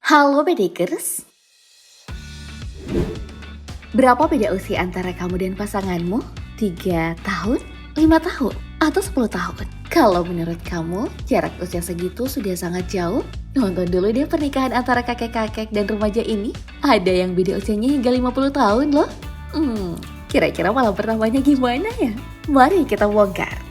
Halo Bedekers, berapa beda usia antara kamu dan pasanganmu? 3 tahun, 5 tahun, atau 10 tahun? Kalau menurut kamu, jarak usia segitu sudah sangat jauh? Nonton dulu deh pernikahan antara kakek-kakek dan remaja ini. Ada yang beda usianya hingga 50 tahun loh. Kira-kira malam pertamanya gimana ya? Mari kita bongkar.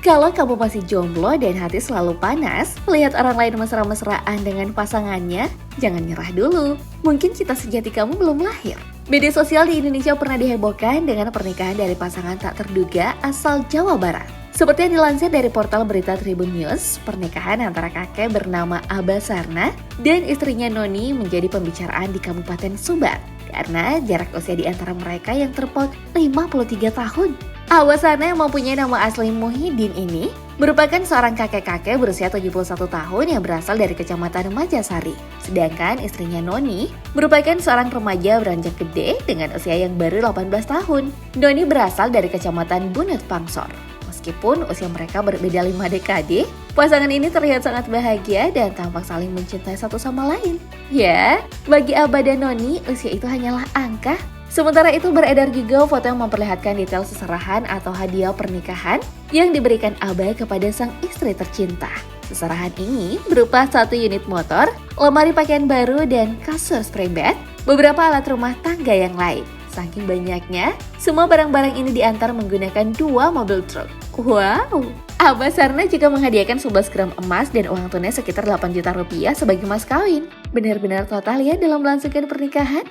Kalau kamu masih jomblo dan hati selalu panas, melihat orang lain mesra-mesraan dengan pasangannya, jangan nyerah dulu. Mungkin cita sejati kamu belum lahir. Media sosial di Indonesia pernah dihebohkan dengan pernikahan dari pasangan tak terduga asal Jawa Barat. Seperti yang dilansir dari portal berita Tribun News, pernikahan antara kakek bernama Abah Sarna dan istrinya Noni menjadi pembicaraan di Kabupaten Subang karena jarak usia di antara mereka yang terpaut 53 tahun. Abah Sarna yang mempunyai nama asli Muhyiddin ini merupakan seorang kakek-kakek berusia 71 tahun yang berasal dari Kecamatan Majasari. Sedangkan istrinya Noni merupakan seorang remaja beranjak gede dengan usia yang baru 18 tahun. Noni berasal dari Kecamatan Bunut Pangsor. Meskipun usia mereka berbeda 5 dekade, pasangan ini terlihat sangat bahagia dan tampak saling mencintai satu sama lain. Ya, bagi Abah dan Noni, usia itu hanyalah angka. Sementara itu beredar juga foto yang memperlihatkan detail seserahan atau hadiah pernikahan yang diberikan Abah kepada sang istri tercinta. Seserahan ini berupa 1 unit motor, lemari pakaian baru dan kasur spray bed, beberapa alat rumah tangga yang lain. Saking banyaknya, semua barang-barang ini diantar menggunakan 2 mobil truk. Wow! Abah Sarna juga menghadiahkan 11 gram emas dan uang tunai sekitar 8 juta rupiah sebagai mas kawin. Benar-benar total ya dalam melangsungkan pernikahan.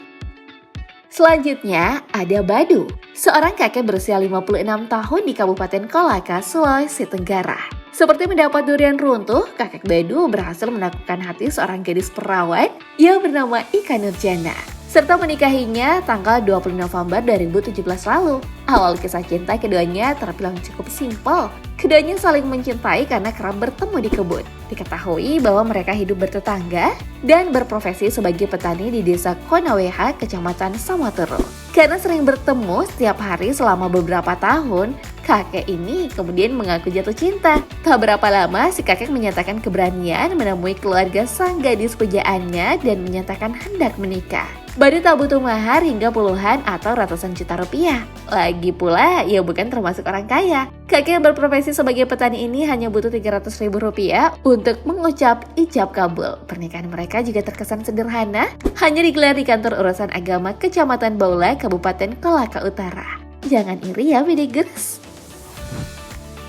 Selanjutnya ada Badu, seorang kakek berusia 56 tahun di Kabupaten Kolaka, Sulawesi Tenggara. Seperti mendapat durian runtuh, kakek Badu berhasil menaklukkan hati seorang gadis perawan yang bernama Ika Nurjana, serta menikahinya tanggal 20 November 2017 lalu. Awal kisah cinta keduanya terbilang cukup simpel. Keduanya saling mencintai karena kerap bertemu di kebun. Diketahui bahwa mereka hidup bertetangga dan berprofesi sebagai petani di desa Konaweha, Kecamatan Samatero. Karena sering bertemu setiap hari selama beberapa tahun, kakek ini kemudian mengaku jatuh cinta. Tak berapa lama, si kakek menyatakan keberanian menemui keluarga sang gadis pujaannya dan menyatakan hendak menikah. Badu tak butuh mahar hingga puluhan atau ratusan juta rupiah. Lagi pula, ia bukan termasuk orang kaya. Kakek yang berprofesi sebagai petani ini hanya butuh 300 ribu rupiah untuk mengucap ijab kabul. Pernikahan mereka juga terkesan sederhana, hanya digelar di kantor urusan agama Kecamatan Baula, Kabupaten Kolaka Utara. Jangan iri ya, Bedegers.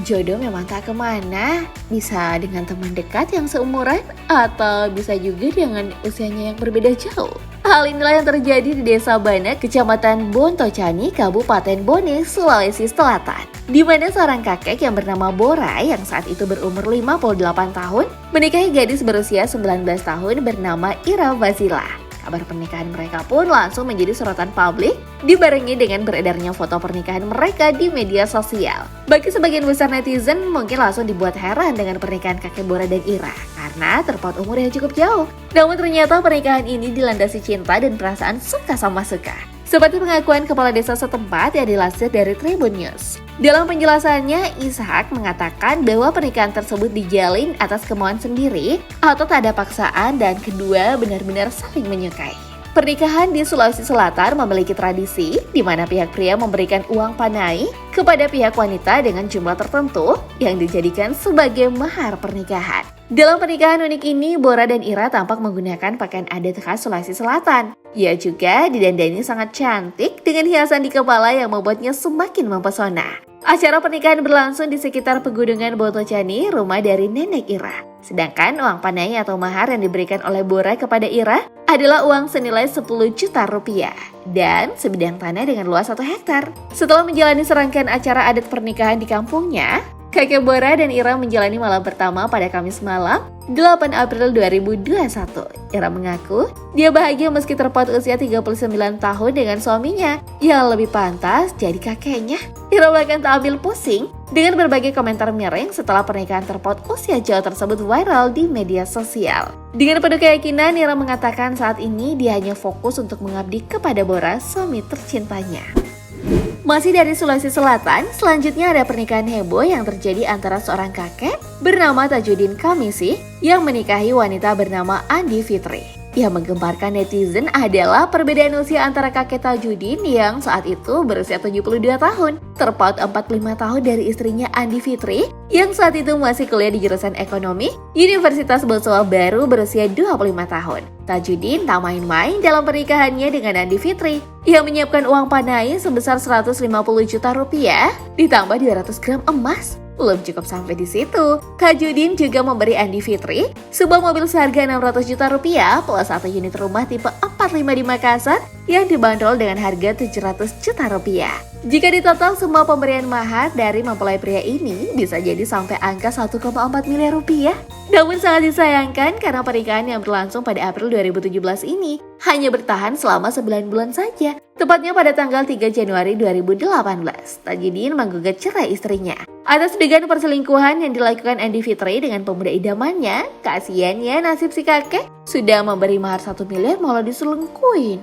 Jodoh memang tak kemana, bisa dengan teman dekat yang seumuran, atau bisa juga dengan usianya yang berbeda jauh. Hal inilah yang terjadi di Desa Bana, Kecamatan Bontocani, Kabupaten Bone, Sulawesi Selatan. Di mana seorang kakek yang bernama Bora yang saat itu berumur 58 tahun, menikahi gadis berusia 19 tahun bernama Ira Vazila. Kabar pernikahan mereka pun langsung menjadi sorotan publik, dibarengi dengan beredarnya foto pernikahan mereka di media sosial. Bagi sebagian besar netizen mungkin langsung dibuat heran dengan pernikahan kakek Bora dan Ira, karena terpaut umur yang cukup jauh. Namun ternyata pernikahan ini dilandasi cinta dan perasaan suka sama suka. Seperti pengakuan kepala desa setempat yang dilansir dari Tribun News. Dalam penjelasannya, Ishak mengatakan bahwa pernikahan tersebut dijalin atas kemauan sendiri atau tak ada paksaan dan kedua benar-benar saling menyukai. Pernikahan di Sulawesi Selatan memiliki tradisi di mana pihak pria memberikan uang panai kepada pihak wanita dengan jumlah tertentu yang dijadikan sebagai mahar pernikahan. Dalam pernikahan unik ini, Bora dan Ira tampak menggunakan pakaian adat khas Sulawesi Selatan. Ia juga didandani sangat cantik dengan hiasan di kepala yang membuatnya semakin mempesona. Acara pernikahan berlangsung di sekitar pegunungan Bontocani, rumah dari nenek Ira. Sedangkan uang panai atau mahar yang diberikan oleh Bora kepada Ira adalah uang senilai 10 juta rupiah dan sebidang tanah dengan luas 1 hektar. Setelah menjalani serangkaian acara adat pernikahan di kampungnya, kakek Bora dan Ira menjalani malam pertama pada Kamis malam, 8 April 2021. Ira mengaku dia bahagia meski terpaut usia 39 tahun dengan suaminya yang lebih pantas jadi kakeknya. Ira bahkan tak ambil pusing dengan berbagai komentar miring setelah pernikahan terpaut usia jauh tersebut viral di media sosial. Dengan penuh keyakinan, Ira mengatakan saat ini dia hanya fokus untuk mengabdi kepada Bora, suami tercintanya. Masih dari Sulawesi Selatan, selanjutnya ada pernikahan heboh yang terjadi antara seorang kakek bernama Tajudin Kamisi yang menikahi wanita bernama Andi Fitri. Yang menggemparkan netizen adalah perbedaan usia antara kakek Tajudin yang saat itu berusia 72 tahun, terpaut 45 tahun dari istrinya Andi Fitri yang saat itu masih kuliah di jurusan ekonomi Universitas Boswa Baru berusia 25 tahun. Tajudin tak main-main dalam pernikahannya dengan Andi Fitri yang menyiapkan uang panai sebesar 150 juta rupiah ditambah 200 gram emas. Belum cukup sampai di situ, Tajudin juga memberi Andi Fitri sebuah mobil seharga 600 juta rupiah plus satu unit rumah tipe 45 di Makassar yang dibanderol dengan harga 700 juta rupiah. Jika ditotal semua pemberian mahar dari mempelai pria ini bisa jadi sampai angka 1,4 miliar rupiah. Namun sangat disayangkan karena pernikahan yang berlangsung pada April 2017 ini hanya bertahan selama 9 bulan saja. Tepatnya pada tanggal 3 Januari 2018, Tajudin menggugat cerai istrinya atas dugaan perselingkuhan yang dilakukan Andi Fitri dengan pemuda idamannya. Kasiannya nasib si kakek sudah memberi mahar 1 miliar malah diselingkuhin.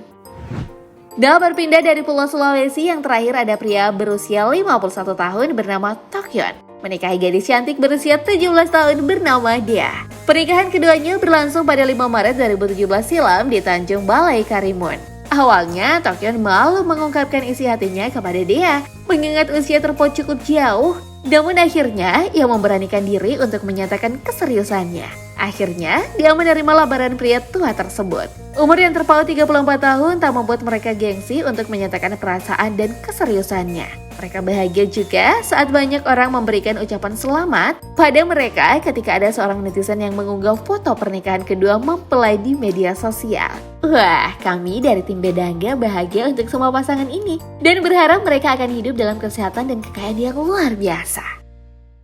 Dah berpindah dari Pulau Sulawesi, yang terakhir ada pria berusia 51 tahun bernama Tokyon menikahi gadis cantik berusia 17 tahun bernama Dea. Pernikahan keduanya berlangsung pada 5 Maret 2017 silam di Tanjung Balai Karimun. Awalnya, Tokyon malu mengungkapkan isi hatinya kepada Dea, mengingat usia terpaut cukup jauh. Namun akhirnya, ia memberanikan diri untuk menyatakan keseriusannya. Akhirnya, dia menerima lamaran pria tua tersebut. Umur yang terpaut 34 tahun tak membuat mereka gengsi untuk menyatakan perasaan dan keseriusannya. Mereka bahagia juga saat banyak orang memberikan ucapan selamat pada mereka ketika ada seorang netizen yang mengunggah foto pernikahan kedua mempelai di media sosial. Wah, kami dari tim Bedangga bahagia untuk semua pasangan ini dan berharap mereka akan hidup dalam kesehatan dan kekayaan yang luar biasa.